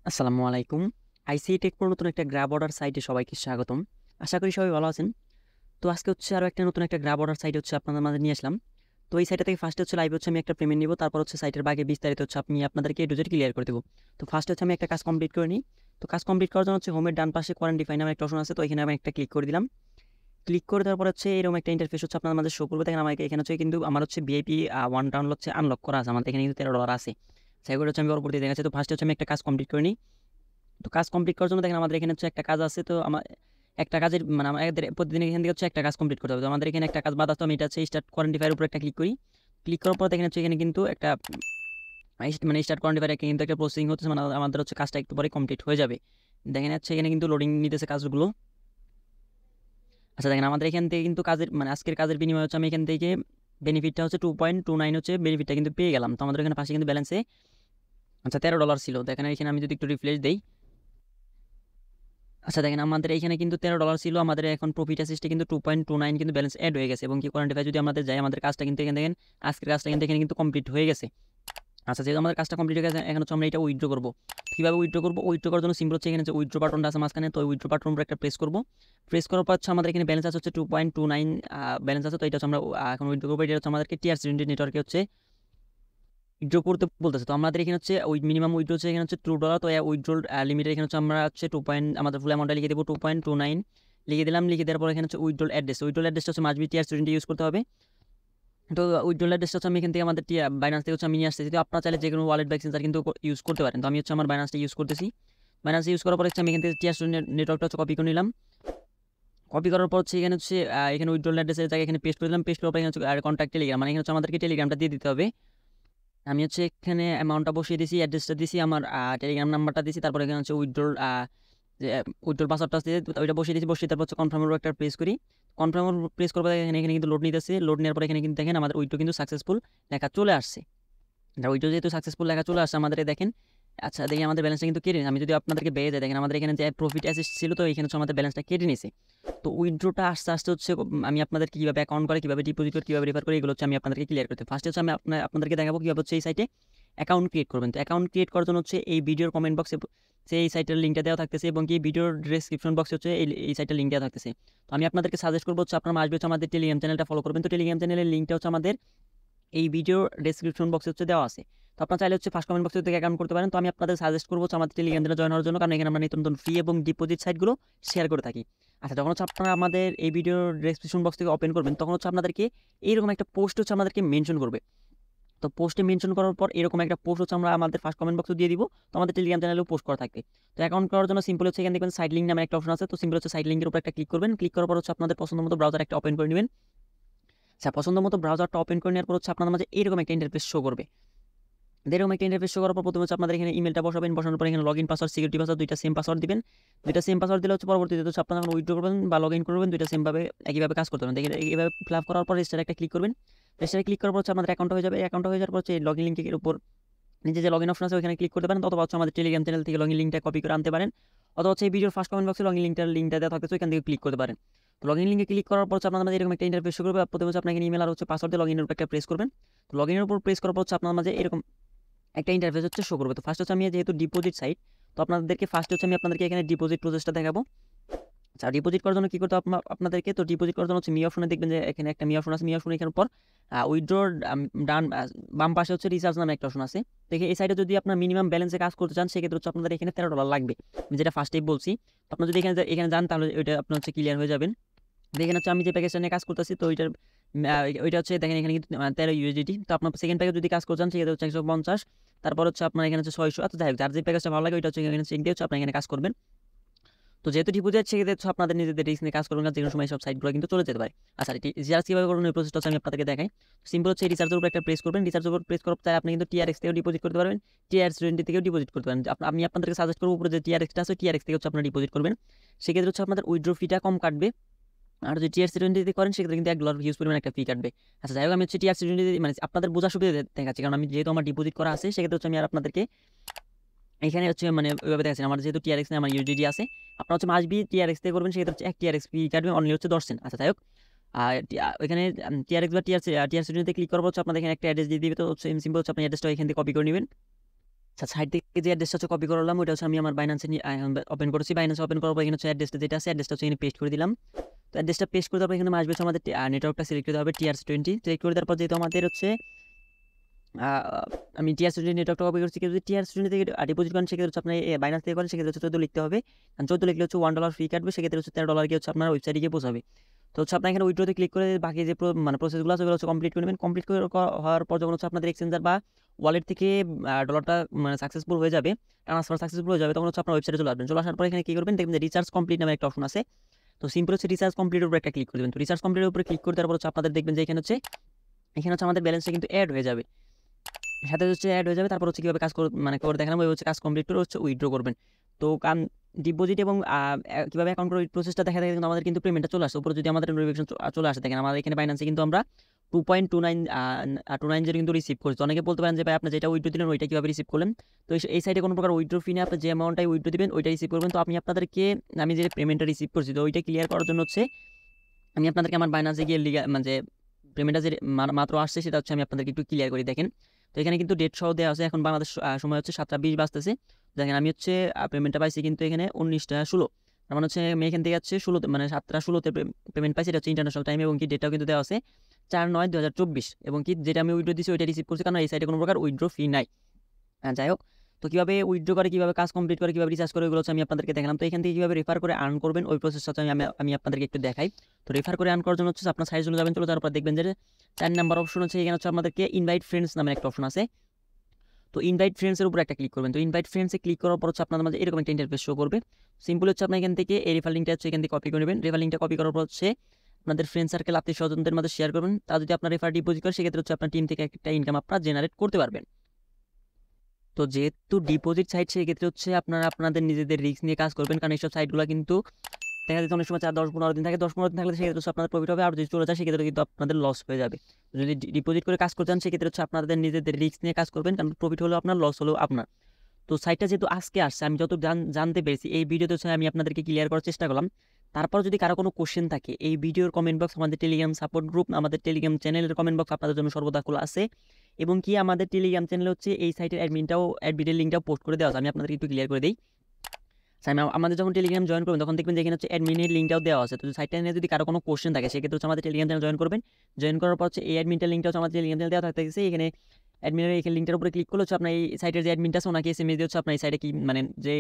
আসসালামু আলাইকুম। ICT take pro নতুন একটা গ্রাব অর্ডার সাইটে সবাইকে স্বাগতম। আশা করি সবাই ভালো আছেন। তো আজকে হচ্ছে আরো একটা নতুন একটা গ্রাব অর্ডার সাইট হচ্ছে আপনাদের মাঝে নিয়ে আসলাম। তো এই সাইটটা থেকে ফার্স্টে হচ্ছে লাইভ হচ্ছে আমি একটা পেমেন্ট নিব, তারপর হচ্ছে সাইটের বাকি বিস্তারিত হচ্ছে আমি আপনাদেরকে এ টু জেড ক্লিয়ার করে দেব। তো ফার্স্টে হচ্ছে আমি একটা কাজ কমপ্লিট করে নিই। তো কাজ কমপ্লিট করার জন্য হচ্ছে হোমের ডান পাশে কোয়ারেন্টিফাই নামে একটা অপশন আছে, তো এখানে আমি একটা ক্লিক করে দিলাম। ক্লিক করে দেওয়ার পর হচ্ছে এরকম একটা ইন্টারফেস হচ্ছে আপনাদের মাঝে শো করবে। দেখেন আমাকে এখানে হচ্ছে কিন্তু আমার হচ্ছে ভিআইপি 1 ডাউনলোড হচ্ছে আনলক করা আছে, আমার এখানে কিন্তু $13 আছে। সেগুলো হচ্ছে আমি পরবর্তী দেখাচ্ছি। তো ফার্স্টে হচ্ছে আমি একটা কাজ কমপ্লিট করে নিই। তো কাজ কমপ্লিট করার জন্য দেখেন আমাদের এখানে হচ্ছে একটা কাজ আছে। তো আমার একটা কাজের মানে আমাদের প্রতিদিন এখান থেকে হচ্ছে একটা কাজ কমপ্লিট করতে হবে। তো আমাদের এখানে একটা কাজ বাদ আছে, তো আমি এটা হচ্ছে স্টার্ট কোয়ারেন্টিফায়ার উপর একটা ক্লিক করি। ক্লিক করার পর দেখেন হচ্ছে এখানে কিন্তু একটা মানে স্টার্ট কোয়ারেন্টিফায়ার কিন্তু একটা প্রসেসিং হচ্ছে, মানে আমাদের হচ্ছে কাজটা একটু পরে কমপ্লিট হয়ে যাবে। দেখেন হচ্ছে এখানে কিন্তু লোডিং নিতেছে কাজগুলো। আচ্ছা দেখেন আমাদের এখান থেকে কিন্তু কাজের মানে আজকের কাজের বিনিময়ে হচ্ছে আমি এখান থেকে বেনিফিটটা হচ্ছে 2.29 হচ্ছে বেনিফিটটা কিন্তু পেয়ে গেলাম। তো আমাদের এখানে পাশে কিন্তু ব্যালেন্সে আচ্ছা $13 ছিল। দেখেন এখানে আমি যদি একটু রিফ্রেশ দেই, আচ্ছা দেখেন আমাদের এখানে কিন্তু $13 ছিল, আমাদের এখন প্রফিট অ্যাসিস্টে কিন্তু 2.29 কিন্তু ব্যালেন্স অ্যাড হয়ে গেছে। এবং কি কোয়ান্টিফাই যদি আমাদের যাই, আমাদের কাজটা কিন্তু এখানে দেখেন আজকের কাজটা কিন্তু এখানে কিন্তু কমপ্লিট হয়ে গেছে। আচ্ছা যেহেতু আমাদের কাজটা কমপ্লিট হয়ে গেছে, এখন হচ্ছে আমরা এটা উইথড্র করবো। কীভাবে উইথড্র করবো? উইথড্র করার জন্য সিম্পল হচ্ছে এখানে যে উইথড্র বাটনটা আছে মাঝখানে, তো উইথড্র বাটন উপর একটা প্রেস করবো। প্রেস করার পর হচ্ছে আমাদের এখানে ব্যালেন্স আছে হচ্ছে 2.29 ব্যালেন্স আছে। তো এটা হচ্ছে আমরা এখন উইথড্র করবো। এটা হচ্ছে আমাদেরকে টিআরসি নেটওয়ার্কে হচ্ছে উইথড্র করতে বলতেছে। তো আমাদের এখানে হচ্ছে ওই মিনিমাম উইথড্র হচ্ছে এখানে হচ্ছে $2। তো উইথড্র লিমিটের এখানে হচ্ছে আমরা হচ্ছে 2 পয়েন্ট আমাদের ফুল অ্যামাউন্টটা লিখে দেবো 2.29 লিখে দিলাম। লিখে দেওয়ার পর এখানে হচ্ছে উইথড্র অ্যাড্রেসটা হচ্ছে মাসবি টিআর স্টুডেন্ট ইউজ করতে হবে। তো উইথড্র অ্যাড্রেসটা হচ্ছে আমি এখান থেকে আমাদের বাইনান্স থেকে হচ্ছে আমি নিয়ে আসতেছি। তো আপনারা চাইলে যে কোনো ওয়ালেট বা এক্সচেঞ্জার কিন্তু ইউজ করতে পারেন। তো আমি হচ্ছে আমার বাইনান্সটা ইউজ করতেছি। বাইনান্স ইউজ করার পর হচ্ছে আমি এখান থেকে টিআর স্টুডেন্ট নেটওয়ার্কটা হচ্ছে কপি করে নিলাম। কপি করার পর হচ্ছে এখানে হচ্ছে এখানে উইথড্র অ্যাড্রেসের জায়গায় এখানে পেস্ট করে দিলাম। পেস্ট করার পর এখানে হচ্ছে কন্ট্যাক্ট টেলিগ্রাম, মানে এখানে হচ্ছে আমাদেরকে টেলিগ্রামটা দিয়ে দিতে হবে। আমি হচ্ছে এখানে অ্যামাউন্টটা বসিয়ে দিয়েছি, অ্যাড্রেসটা দিয়েছি, আমার টেলিগ্রাম নাম্বারটা দিয়েছি, তারপর এখানে হচ্ছে উইথড্রল যে উইথড্রল পাসওয়ার্ডটা দিয়ে ওইটা বসিয়ে দিয়েছি। বসিয়ে তারপর হচ্ছে কনফার্মের একটা প্রেস করি। কনফার্মের প্রেস করবো, এখানে এখানে কিন্তু লোড নিতেছে। লোড নেওয়ার পর এখানে কিন্তু দেখেন আমাদের উইথড্র কিন্তু সাকসেসফুল লেখা চলে আসছে। উইথড্র যেহেতু সাকসেসফুল লেখা চলে আসছে আমাদের দেখেন। আচ্ছা দেখি আমাদের ব্যালেন্সটা কিন্তু কেটে, আমি যদি আপনাদেরকে বেয়ে যাই দেখেন আমাদের এখানে যে প্রফিট অ্যাসিস্ট ছিল, তো এখানে হচ্ছে আমাদের ব্যালেন্সটা কেটে নিয়েছে। তো উইথড্রটা আস্তে আস্তে হচ্ছে আমি আপনাদের কীভাবে অ্যাকাউন্ট করে, কীভাবে ডিপোজিট করে, কীভাবে রেফার করে, এগুলো হচ্ছে আমি আপনাদেরকে ক্লিয়ার করতে। ফার্স্টে হচ্ছে আমি আপনাদেরকে দেখাবো কীভাবে হচ্ছে এই সাইটে অ্যাকাউন্ট ক্রিয়েট করবেন। তো অ্যাকাউন্ট ক্রিয়েট করার জন্য হচ্ছে এই ভিডিওর কমেন্ট বক্সে এই সাইটের লিঙ্কটা দেওয়া থাকতেছে, এবং কি ভিডিওর ডেসক্রিপশন বক্সে হচ্ছে এই সাইটের লিঙ্ক দেওয়া থাকতেছে। তো আমি আপনাদেরকে সাজেস্ট করবো হচ্ছে আপনারা আসবে হচ্ছে আমাদের টেলিগ্রাম চ্যানেলটা ফলো করবেন। তো টেলিগ্রাম চ্যানেলের লিঙ্কটা হচ্ছে আমাদের এই ভিডিওর ডেসক্রিপশন বক্সে হচ্ছে দেওয়া আছে। তো আপনারা চাইলে হচ্ছে ফার্স্ট কমেন্ট বক্সে থেকে অ্যাকাউন্ট করতে পারেন। তো আমি আপনাদের সাজেস্ট করবো হচ্ছে আমাদের টেলিগ্রাম চ্যানেলে জয়েন হওয়ার জন্য, কারণ এখানে আমরা নিত্য নতুন ফ্রি এবং ডিপোজিট সাইটগুলো শেয়ার করে থাকি। আচ্ছা যখন হচ্ছে আপনারা আমাদের এই ভিডিওর ডেসক্রিপশন বক্স থেকে ওপেন করবেন, তখন হচ্ছে আপনাদেরকে এইরকম একটা পোস্ট হচ্ছে আমাদেরকে মেনশন করবে। তো পোস্টে মেনশন করার পর এরকম একটা পোস্ট হচ্ছে আমরা আমাদের ফার্স্ট কমেন্ট বক্সে দিয়ে দিব। তো আমাদের টেলিগ্রাম চ্যানেলেও পোস্ট করা থাকবে। তো অ্যাকাউন্ট করার জন্য সিম্পল হচ্ছে এখানে দেখবেন সাইড লিঙ্ক নামে একটা অপশন আছে। তো সিম্পল হচ্ছে সাইড লিঙ্কের উপর একটা ক্লিক করবেন। ক্লিক করার পর হচ্ছে আপনাদের পছন্দ মতো ব্রাউজার একটা ওপেন করে নেবেন। আচ্ছা পছন্দ মতো ব্রাউজারটা ওপেন করে নেওয়ার পর হচ্ছে আপনাদের মাঝে এরকম একটা ইন্টারফেস শো করবে। এরকম একটা ইন্টারফেস শো করার পর প্রথমে হচ্ছে আপনাদের এখানে ইমেলটা বসাবেন। বসানোর পর এখানে লগইন পাসওয়ার্ড, সিকিউরিটি পাসওয়ার্ড দুইটা সেম পাসওয়ার্ড দিবেন। দুইটা সেম পাসওয়ার্ড দিলে হচ্ছে পরবর্তীতে হচ্ছে আপনারা যখন উইথড্র করবেন বা লগইন করবেন দুইটা সেমভাবে একইভাবে কাজ করতে পারবেন। দেখেন এইভাবে ফিল আপ করার পর রেজিস্টারে একটা ক্লিক করবেন। রেজিস্টারে ক্লিক করার পর হচ্ছে আমাদের অ্যাকাউন্ট হয়ে যাবে। অ্যাকাউন্ট হয়ে যাওয়ার পর হচ্ছে লগইন লিঙ্কের উপর নিচে যে লগইন অপশন আছে ওখানে ক্লিক করতে পারেন, অথবা হচ্ছে আমাদের টেলিগ্রাম চ্যানেল থেকে লগইন লিঙ্কটা কপি করে আনতে পারেন, অথবা হচ্ছে এই ভিডিওর ফার্স্ট কমেন্ট বক্সে লগইন লিঙ্কটা দেওয়া থাকতেছে, ওখান থেকে ক্লিক করতে পারেন। তো লগইন লিঙ্কে ক্লিক করার পর হচ্ছে আপনাদের মাঝে এরকম একটা ইন্টারফেস শো করবে। প্রথমে হচ্ছে আপনার ইমেল আর হচ্ছে পাসওয়ার্ড দিয়ে লগইনের উপর একটা প্রেস করবেন। তো লগইনের উপর প্রেস করার পর হচ্ছে আপনার মাঝে এরকম একটা ইন্টারফেস হচ্ছে শো করবে। তো ফার্স্ট হচ্ছে আমি যেহেতু ডিপোজিট সাইট, তো আপনাদেরকে ফার্স্ট হচ্ছে আমি আপনাদেরকে এখানে ডিপোজিট প্রসেসটা দেখাবো। আচ্ছা ডিপোজিট করার জন্য কী করতে হবে আপনাদেরকে? তো ডিপোজিট করার জন্য হচ্ছে মি অপশনে দেখবেন যে এখানে একটা মি অপশন আছে। মি অপশন এখানে পর উইথড্র ডান বাম পাশে হচ্ছে রিচার্জ নামে একটা অপশন আছে। দেখে এই সাইডে যদি আপনার মিনিমাম ব্যালেন্সে কাজ করতে চান, সেক্ষেত্রে হচ্ছে আপনাদের এখানে $13 লাগবে, আমি যেটা ফার্স্টেই বলছি। তো আপনার যদি এখানে যান তাহলে ওইটা আপনার হচ্ছে ক্লিয়ার হয়ে যাবেন। দেখেন হচ্ছে আমি যে প্যাকেজটা নিয়ে কাজ করতেছি, তো ওইটা হচ্ছে দেখেন এখানে কিন্তু 13 ইউএসডিটি। তো আপনার সেকেন্ড প্যাকেজ যদি কাজ করছেন সেক্ষেত্রে হচ্ছে 150। তারপর হচ্ছে আপনার এখানে হচ্ছে 600। আচ্ছা যাই হোক, যার যে প্যাকেজটা ভালো লাগে ওইটা হচ্ছে এখানে চেক দিয়ে হচ্ছে আপনি এখানে কাজ করবেন। তো যেহেতু ডিপোজিট সেক্ষেত্রে হচ্ছে আপনাদের নিজেদের রিস্ক নিয়ে কাজ করবেন না, যে কোনো সময় সব সাইটগুলো কিন্তু চলে যেতে পারে। আচ্ছা রিচার্জ কীভাবে করবেন ওই প্রসেসটা হচ্ছে আমি আপনাদেরকে দেখাই। সিম্পল হচ্ছে রিচার্জের উপর একটা প্রেস করবেন। রিচার্জের উপর প্রেস করার পর আপনি কিন্তু টিআরএক্স থেকেও ডিপোজিট করতে পারবেন, টিআরএক্স থেকেও ডিপোজিট করতে পারেন। আমি আপনাদেরকে সাজেস্ট করবো উপরে যে টিআরএক্সটা আছে টিআরএক্স থেকে হচ্ছে আপনারা ডিপোজিট করবেন। সেক্ষেত্রে হচ্ছে আপনাদের উইথড্র ফিটা কম কাটবে। আর যদি টিআরসি20 করেন সেক্ষেত্রে কিন্তু $1 হিউজ পরিমাণ একটা ফি কাটবে। আচ্ছা যাই হোক, আমি হচ্ছে টিআরসি20 মানে আপনাদের বোঝার সুবিধা দেখাচ্ছি, কারণ আমি যেহেতু আমার ডিপোজিট করা আছে সেক্ষেত্রে হচ্ছে আমি আর আপনাদেরকে এখানে হচ্ছে মানে ওইভাবে দেখাচ্ছি। আমার যেহেতু টিআরএক্স নেই, আমার ইউডিডি আছে। আপনার হচ্ছে মাসবি টিআরএক্স থেকে করবেন, সেক্ষেত্রে হচ্ছে 1 টিআরএক্স ফি কাটবে, অনলি হচ্ছে 10 সেন্ট। আচ্ছা যাই হোক, আর এখানে টিআরএক্স বা টিআরসি20 ক্লিক করার পর হচ্ছে আপনাদের এখানে একটা অ্যাড্রেস দিয়ে দিবে। তো হচ্ছে সিম্পল হচ্ছে আপনি অ্যাড্রেসটা এখান থেকে কপি করে নেবেন। আচ্ছা, সাইড থেকে যে অ্যাড্রেসটা হচ্ছে কপি করলাম, ওইটা হচ্ছে আমি আমার বাইন্যান্সে ওপেন করেছি। বাইন্যান্সে ওপেন করার পর এখানে হচ্ছে অ্যাড্রেসটা যেটা আছে, অ্যাড্রেসটা হচ্ছে এখানে পেস্ট করে দিলাম। তো অ্যাড্রেসটা পেস্ট করে দেওয়ার পর এখানে আসবে হচ্ছে আমাদের নেটওয়ার্কটা সিলেক্ট করতে হবে, TRC20 সিলেক্ট করে দেওয়ার পর যেহেতু আমাদের হচ্ছে আমি TRC20 নেটওয়ার্কটা কপি করছি। কেউ যদি TRC20 থেকে ডিপোজিট করেন সেক্ষেত্রে হচ্ছে আপনার বাইন্যান্স থেকে করেন সেক্ষেত্রে হচ্ছে 14 লিখতে হবে, কারণ 14 লিখলে হচ্ছে $1 ফি কাটবে, সেক্ষেত্রে হচ্ছে $13 গিয়ে হচ্ছে আপনার ওয়েবসাইটে গিয়ে পৌঁছাবে। তো হচ্ছে আপনার এখানে উইথড্রোতে ক্লিক করে বাকি যে মানে প্রসেসগুলো আছে ওগুলো হচ্ছে কমপ্লিট করে নেবেন। কমপ্লিট হওয়ার পর যখন হচ্ছে আপনাদের এক্সচেঞ্জার বা ওয়ালেট থেকে ডলারটা মানে সাকসেসফুল হয়ে যাবে, ট্রান্সফার সাকসেসফুল হয়ে যাবে, তখন হচ্ছে আপনার ওয়েবসাইটে চলে আসবেন। চলে আসার পর এখানে কী করবেন, দেখবেন যে রিচার্জ কমপ্লিট নামে একটা অপশন আছে। তো সিম্পল হচ্ছে রিচার্জ কমপ্লিটের উপর একটা ক্লিক করে দেবেন। তো রিচার্জ কমপ্লিটের উপরে ক্লিক করে দেওয়ার পর হচ্ছে আপনাদের দেখবেন যে এখানে হচ্ছে আমাদের ব্যালেন্সটা কিন্তু অ্যাড হয়ে যাবে, সাথে হচ্ছে অ্যাড হয়ে যাবে। তারপর হচ্ছে কীভাবে কাজ মানে করে দেখালাম, ওই হচ্ছে কাজ কমপ্লিট করে হচ্ছে উইথড্র করবেন। তো ডিপোজিট এবং কীভাবে অ্যাকাউন্ট করে প্রসেসটা দেখা দেখে কিন্তু আমাদের কিন্তু পেমেন্টটা চলে আসে উপরে। যদি আমাদের নোটিফিকেশন চলে আসে, দেখেন আমাদের এখানে বাইন্যান্সে কিন্তু আমরা 2.290 কিন্তু রিসিভ করছি। অনেকে বলতে পারেন যে ভাই আপনি যেটা উইথড্র দিলেন ওইটা কীভাবে রিসিভ করলেন। তো এই সাইডে কোনো প্রকার উইথড্র ফি নেই, আপনি যে অ্যামাউন্টটাই উইথড্র দিবেন ওইটা রিসিভ করবেন। তো আমি যে পেমেন্টটা রিসিভ করছি, তো ওইটা ক্লিয়ার করার জন্য হচ্ছে আমি আপনাদেরকে আমার বাইন্যান্সে গিয়ে মানে পেমেন্টটা যে মাত্র আসছে সেটা হচ্ছে আমি আপনাদেরকে একটু ক্লিয়ার করে দেখেন। তো এখানে কিন্তু ডেট সহ দেওয়া আছে, এখন বাংলাদেশ সময় হচ্ছে 7টা 20 বাজতেছে। দেখেন আমি হচ্ছে পেমেন্টটা পাইছি কিন্তু এখানে 19টা 16, তার মানে হচ্ছে আমি এখান থেকে যাচ্ছে 16 মানে 7টা 16 পেমেন্ট পাইছি। এটা হচ্ছে ইন্টারন্যাশনাল টাইম এবং কি ডেটটাও কিন্তু দেওয়া আছে 4/9/2024 এবং কি যেটা আমি উইথড্র দিচ্ছি ওইটা রিসিভ করছি, কারণ এই সাইডে কোনো প্রকার উইথড্র ফি নাই। যাই হোক, তো কীভাবে উইথড্র করে, কীভাবে কাজ কমপ্লিট করে, কীভাবে রিচার্জ করে, ওগুলো হচ্ছে আমি আপনাদেরকে দেখালাম। তো এখান থেকে কীভাবে রেফার করে আর্ন করবেন ওই প্রসেসটা হচ্ছে আমি আপনাদেরকে একটু দেখাই। তো রেফার করে আর্ন করার জন্য হচ্ছে আপনার সাইজ চলে যাবেন, চলে যাওয়ার পর দেখবেন যে 4 নাম্বার অপশন হচ্ছে, এখানে হচ্ছে আপনাদেরকে ইনভাইট ফ্রেন্ডস নামের একটা অপশন আছে। তো ইনভাইট ফ্রেন্ডসের উপর একটা ক্লিক করবেন। তো ইনভাইট ফ্রেন্ডসে ক্লিক করার পর হচ্ছে আপনাদের মাঝে এরকম একটা ইন্টারফেস শো করবে। সিম্পল হচ্ছে আপনার এখান থেকে এই রেফার লিঙ্কটা হচ্ছে এখান থেকে কপি করে নেবেন। রেফার লিঙ্কটা কপি করার পর হচ্ছে আপনাদের ফ্রেন্ড সার্কেল আত্মীয় স্বজনদের মধ্যে শেয়ার করবেন। তা যদি আপনার রেফার ডিপোজিট করে সেক্ষেত্রে হচ্ছে আপনার টিম থেকে একটা ইনকাম আপনারা জেনারেট করতে পারবেন। তো যেহেতু ডিপোজিট সাইট, সেক্ষেত্রে হচ্ছে আপনারা আপনাদের নিজেদের রিস্ক নিয়ে কাজ করবেন, কারণ এইসব সাইটগুলো কিন্তু দেখা যাচ্ছে অনেক সময় 4-10-15 দিন থাকে। 10-15 দিন থাকলে সেক্ষেত্রে হচ্ছে আপনাদের প্রফিট হবে, আর যদি চলে যায় সেক্ষেত্রে কিন্তু আপনাদের লস হয়ে যাবে। যদি ডিপোজিট করে কাজ করতে চান সেক্ষেত্রে হচ্ছে আপনাদের নিজেদের রিস্ক নিয়ে কাজ করবেন, কারণ প্রফিট হলেও আপনার, লস হলেও আপনার। তো সাইটটা যেহেতু আজকে আসছে, আমি যত জানতে পেরেছি এই ভিডিওতে হচ্ছে আমি আপনাদেরকে ক্লিয়ার করার চেষ্টা করলাম। তারপর যদি কারো কোনো কোশ্চেন থাকে, এই ভিডিওর কমেন্ট বক্স, আমাদের টেলিগ্রাম সাপোর্ট গ্রুপ, আমাদের টেলিগ্রাম চ্যানেলের কমেন্ট বক্স আপনাদের জন্য সর্বদা খোলা আছে। এবং কি আমাদের টেলিগ্রাম চ্যানেলে হচ্ছে এই সাইটের অ্যাডমিনের লিঙ্কটাও পোস্ট করে দেওয়া আছে, আমি আপনাদেরকে একটু ক্লিয়ার করে দিই। আমাদের যখন টেলিগ্রাম জয়েন করবেন তখন দেখবেন যে এখানে হচ্ছে অ্যাডমিনের লিঙ্কটাও দেওয়া আছে। তো সাইটটা নিয়ে যদি কারো কোনো কোশ্চেন থাকে সেক্ষেত্রে হচ্ছে আমাদের টেলিগ্রাম চ্যানেল জয়েন করবেন। জয়েন করার পর হচ্ছে এই অ্যাডমিনটার লিঙ্কটা হচ্ছে আমাদের টেলিগ্রাম চ্যানেল দেওয়া থাকতেছে। এখানে অ্যাডমিনের এই লিঙ্কটার উপরে ক্লিক করলে হচ্ছে আপনার এই সাইটের যে অ্যাডমিনটা আছে ওনাকে এসএমএস দিয়ে হচ্ছে আপনার এই সাইটে কি মানে যে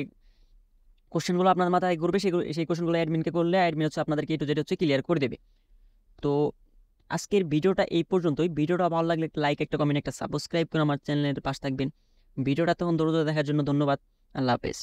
কোশ্চেনগুলো আপনার মাথায় ঘুরবে সেই কোশ্চেনগুলো অ্যাডমিনকে করলে অ্যাডমিন হচ্ছে আপনাদেরকে একটু যেটা হচ্ছে ক্লিয়ার করে দেবে। তো আজকের ভিডিওটা এই পর্যন্তই। ভিডিওটা ভালো লাগলে একটা লাইক, একটা কমেন্ট, একটা সাবস্ক্রাইব করে আমার চ্যানেলের পাশে থাকবেন। ভিডিওটা তখন ধৈর্য দেখার জন্য ধন্যবাদ। আল্লাহ হাফেজ।